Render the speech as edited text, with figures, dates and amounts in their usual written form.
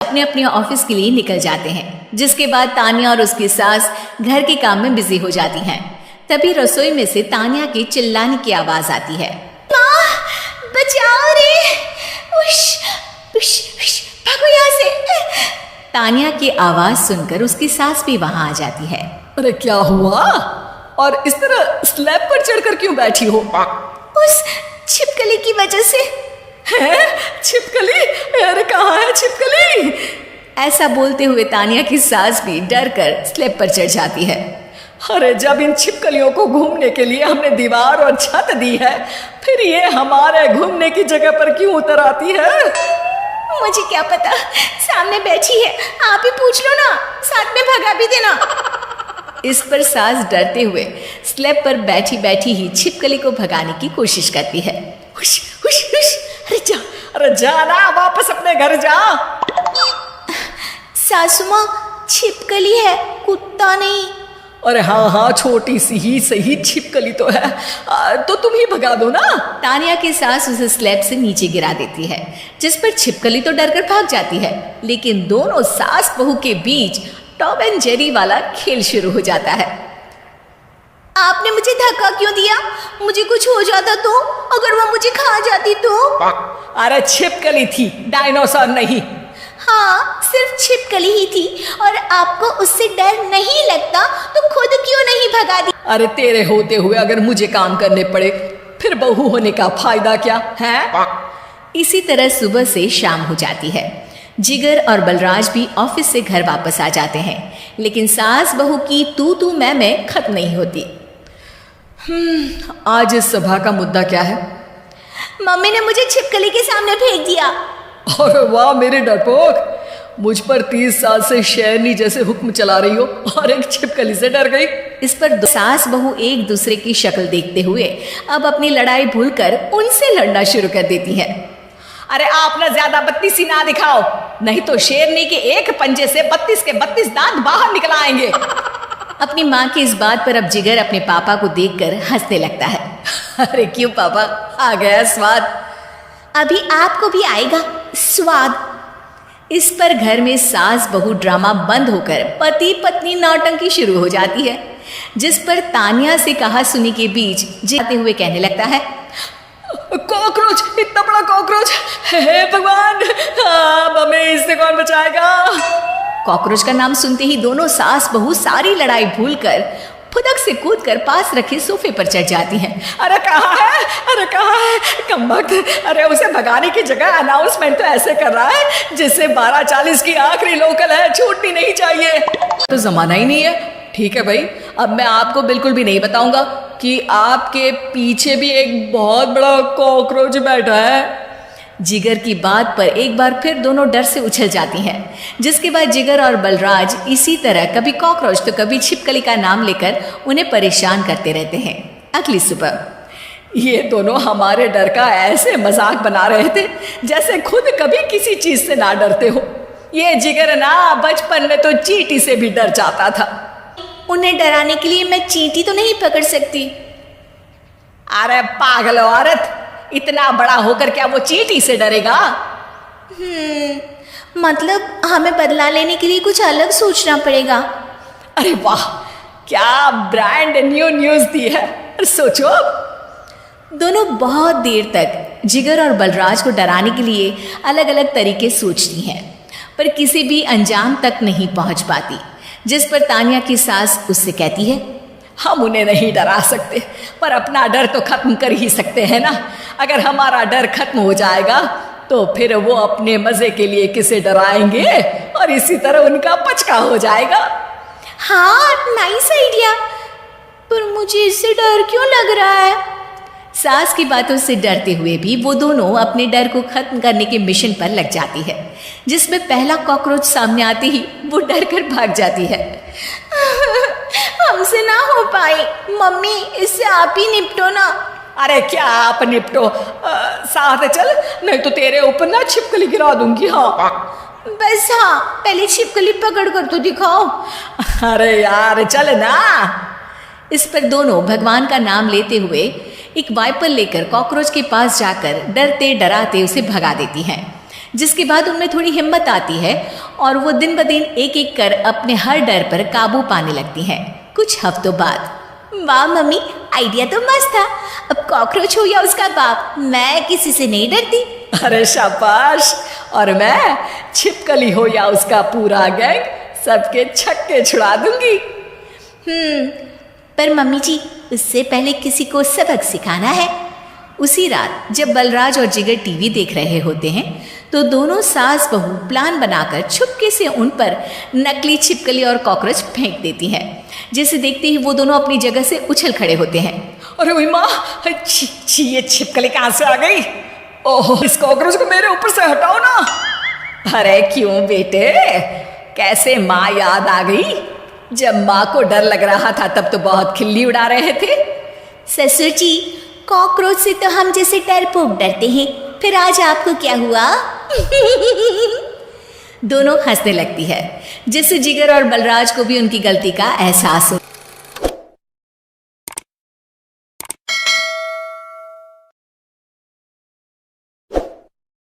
अपने अपने ऑफिस के लिए निकल जाते हैं, जिसके बाद तानिया और उसकी सास घर के काम में बिजी हो जाती हैं। तभी रसोई में से तानिया के चिल्लाने की आवाज आती है। माँ, बचाओ रे, उश, उश, उश, भागो यहाँ से। तानिया की आवाज सुनकर उसकी सास भी वहां आ जाती है। अरे क्या हुआ? और इस तरह स्लैब पर चढ़कर क्यों बैठी हो? उस छिपकली की वजह से। है? छिपकली? अरे कहाँ है छिपकली? ऐसा बोलते हुए तानिया की सास भी डर कर स्लैब पर चढ़ जाती है। अरे जब इन छिपकलियों को घूमने के लिए हमने दीवार और छत दी है, फिर ये हमारे घूमने की जगह पर क्यों उतर आती है? मुझे क्या पता, सामने बैठी है, आप ही पूछ लो ना, साथ में भगा भी देना। इस पर सास डरते हुए स्लैब पर बैठी बैठी ही छिपकली को भगाने की कोशिश करती है। हुश, हुश, हुश, अरे जा ना, वापस अपने घर जा। सासू माँ, छिपकली है, कुत्ता नहीं। अरे हाँ हाँ, छोटी सी ही सही छिपकली तो है, तो तुम ही भगा दो ना। तानिया की सास उसे स्लैब से नीचे गिरा देती है, जिस पर छिपकली तो डरकर भाग जाती है, लेकिन दोनों सास बहू के बीच टॉम एंड जेरी वाला खेल शुरू हो जाता है। आपने मुझे धक्का क्यों दिया? मुझे कुछ हो जाता तो? अगर वो मुझे खा जाती तो? अरे छिपकली थी, डायनासोर नहीं। हाँ, सिर्फ छिपकली ही थी, और आपको उससे डर नहीं लगता तो खुद क्यों नहीं भगा दी? अरे तेरे होते हुए अगर मुझे काम करने पड़े, फिर बहू होने का फायदा क्या है? इसी तरह सुबह से शाम हो जाती है। जिगर और बलराज भी ऑफिस से घर वापस आ जाते हैं, लेकिन सास बहू की तू मैं खत्म नहीं होती। आज इस सभा का मुद्दा क्या है? मम्मी ने मुझे छिपकली के सामने फेंक दिया। अरे वाह मेरे डरपोक, मुझ पर 30 साल से शेरनी जैसे हुक्म चला रही हो और एक छिपकली से डर गई। इस पर सास बहू एक दूसरे की शक्ल देखते हुए अब अपनी लड़ाई भूलकर उनसे लड़ना शुरू कर देती हैं। अरे आप ना ज्यादा बत्तीसी ना दिखाओ, नहीं तो शेरनी के एक पंजे से 32 के 32 दांत बाहर निकल आएंगे। अपनी माँ की इस बात पर अब जिगर अपने पापा को देखकर हंसने लगता है। अरे क्यों पापा, आ गया स्वाद। अभी आपको भी आएगा स्वाद। इस पर घर में सास बहू ड्रामा बंद होकर पति पत्नी नौटंकी शुरू हो जाती है, जिस पर तानिया से कहा सुनी के बीच जाते हुए कहने लगता है। कॉकरोच, इतना बड़ा कॉकरोच, हे भगवान, अब हमें इससे कौन बचाएगा? कॉकरोच का नाम सुनते ही दोनों सास बहू सारी लड़ाई भूलकर फुदक से कूदकर पास रखे सोफे पर चढ़ जाती हैं। अरे कहाँ है, अरे कहाँ है कमबख्त? अरे उसे भगाने की जगह अनाउंसमेंट तो ऐसे कर रहा है जैसे 12:40 की आखिरी लोकल है, छूटनी नहीं चाहिए। तो जमाना ही नहीं है। ठीक है भाई, अब मैं आपको बिल्कुल भी नहीं बताऊंगा कि आपके पीछे भी एक बहुत बड़ा कॉकरोच बैठा है। जिगर की बात पर एक बार फिर दोनों डर से उछल जाती हैं, जिसके बाद जिगर और बलराज इसी तरह कभी कॉकरोच तो कभी छिपकली का नाम लेकर उन्हें परेशान करते रहते हैं। अगली सुबह ये दोनों हमारे डर का ऐसे मजाक बना रहे थे जैसे खुद कभी किसी चीज से ना डरते हो। ये जिगर ना बचपन में तो चींटी से भी डर जाता था। उन्हें डराने के लिए मैं चींटी तो नहीं पकड़ सकती। अरे पागल औरत, इतना बड़ा होकर क्या वो चींटी से डरेगा? मतलब हमें बदला लेने के लिए कुछ अलग सोचना पड़ेगा। अरे वाह, क्या ब्रांड न्यू न्यूज दी है। सोचो। दोनों बहुत देर तक जिगर और बलराज को डराने के लिए अलग अलग तरीके सोचती हैं, पर किसी भी अंजाम तक नहीं पहुंच पाती, जिस पर तानिया की सास उससे कहती है। हम उन्हें नहीं डरा सकते, पर अपना डर तो खत्म कर ही सकते हैं ना। अगर हमारा डर खत्म हो जाएगा तो फिर वो अपने मजे के लिए किसे डराएंगे और इसी तरह उनका पचका हो जाएगा। हाँ, नाइस आइडिया, पर मुझे इससे डर क्यों लग रहा है? सास की बातों से डरते हुए भी वो दोनों अपने डर को खत्म करने के मिशन पर लग जाती है, जिसमें पहला कॉकरोच सामने आते ही वो डर कर भाग जाती है। हमसे ना हो पाई, मम्मी इससे आप ही निपटो ना। अरे क्या आप निपटो, साथ चल, नहीं तो तेरे ऊपर ना छिपकली गिरा दूंगी। हाँ बस, हाँ पहले छिपकली पकड़ कर तो दिखाओ। अरे यार चल ना। इस पर दोनों भगवान का नाम लेते हुए एक वाइपर लेकर कॉकरोच के पास जाकर डरते डराते उसे भगा देती हैं, जिसके बाद उनमें थोड़ी हिम्मत आती है और वो दिन ब दिन एक एक कर अपने हर डर पर काबू पाने लगती हैं। कुछ हफ्तों बाद, वाह मम्मी, आइडिया तो मस्त था। अब कॉकरोच हो या उसका बाप, मैं किसी से नहीं डरती। अरे शाबाश। और मैं छिपकली हो या उसका पूरा गैंग, सबके छक्के छुड़ा दूंगी। पर मम्मी जी, उससे पहले किसी को सबक सिखाना है। उसी रात जब बलराज और जिगर टीवी देख रहे होते हैं तो दोनों सास बहू प्लान बनाकर छुपके से उन पर नकली छिपकली और कॉकरोच फेंक देती हैं, जिसे देखते ही वो दोनों अपनी जगह से उछल खड़े होते हैं। अरे वही माँ, छी ये छिपकली कहाँ से आ गई? ओह, इस कॉकरोच को मेरे ऊपर से हटाओ ना। अरे क्यों बेटे, कैसे माँ याद आ गई? जब माँ को डर लग रहा था तब तो बहुत खिल्ली उड़ा रहे थे। ससुर जी, कॉकरोच से तो हम जैसे डरपोक डरते हैं, फिर आज आपको क्या हुआ? दोनों हंसने लगती है, जिससे जिगर और बलराज को भी उनकी गलती का एहसास हो।